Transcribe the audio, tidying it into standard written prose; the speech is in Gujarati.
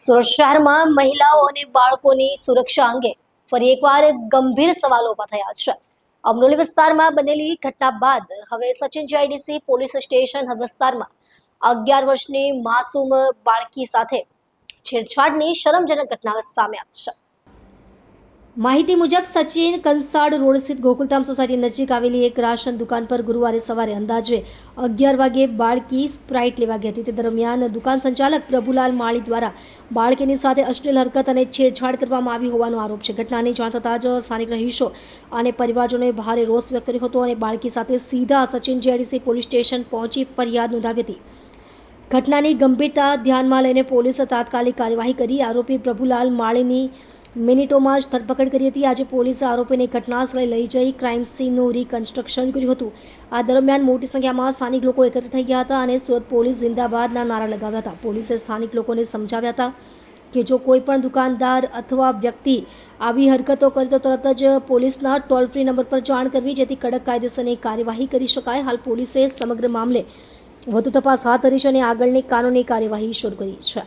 સુરત શહેરમાં મહિલાઓ અને બાળકોની સુરક્ષા અંગે ફરી એકવાર ગંભીર સવાલો ઊભા થયા છે. અમરોલી વિસ્તારમાં બનેલી ઘટના બાદ હવે સચિન જીઆઈડીસી પોલીસ સ્ટેશન વિસ્તારમાં 11 વર્ષની માસૂમ બાળકી સાથે છેડછાડની શરમજનક ઘટના સામે આવી છે. માહિતી મુજબ સચિન કંસાડ રોડ સ્થિત ગોકુલધામ સોસાયટી નજીક આવેલી એક રાશન દુકાન પર ગુરુવારે સવારે અંદાજે 11 વાગે બાળકી સ્પ્રાઇટ લેવા ગઈ હતી. તે દરમિયાન દુકાન સંચાલક પ્રભુલાલ માળી દ્વારા બાળકીની સાથે અશ્લીલ હરકત અને છેડછાડ કરવામાં આવી હોવાનો આરોપ છે. ઘટનાની જાણ થતાં જ સ્થાનિક રહીશો અને પરિવારજનોએ ભારે રોષ વ્યક્ત કર્યો હતો અને બાળકી સાથે સીધા સચિન જીઆઈડીસી પોલીસ સ્ટેશન પહોંચી ફરિયાદ નોંધાવી હતી. ઘટનાની ગંભીરતા ધ્યાનમાં લઈને પોલીસે તાત્કાલિક કાર્યવાહી કરી આરોપી પ્રભુલાલ માળીની મિનિટોમાં જ ધરપકડ કરી હતી. આજે પોલીસે આરોપીને ઘટનાસ્થળે લઈ જઈ ક્રાઇમ સીનનું રિકન્સ્ટ્રક્શન કર્યું હતું. આ દરમિયાન મોટી સંખ્યામાં સ્થાનિક લોકો એકત્ર થઈ ગયા હતા અને સુરત પોલીસ જિંદાબાદના નારા લગાવ્યા હતા. પોલીસે સ્થાનિક લોકોને સમજાવ્યા હતા કે જો કોઈ પણ દુકાનદાર અથવા વ્યક્તિ આવી હરકતો કરે તો તરત જ પોલીસના ટોલ ફ્રી નંબર પર જાણ કરવી, જેથી કડક કાયદેસરની કાર્યવાહી કરી શકાય. હાલ પોલીસે સમગ્ર મામલે વધુ તપાસ હાથ ધરી છે અને આગળની કાનૂની કાર્યવાહી શરૂ કરી છે.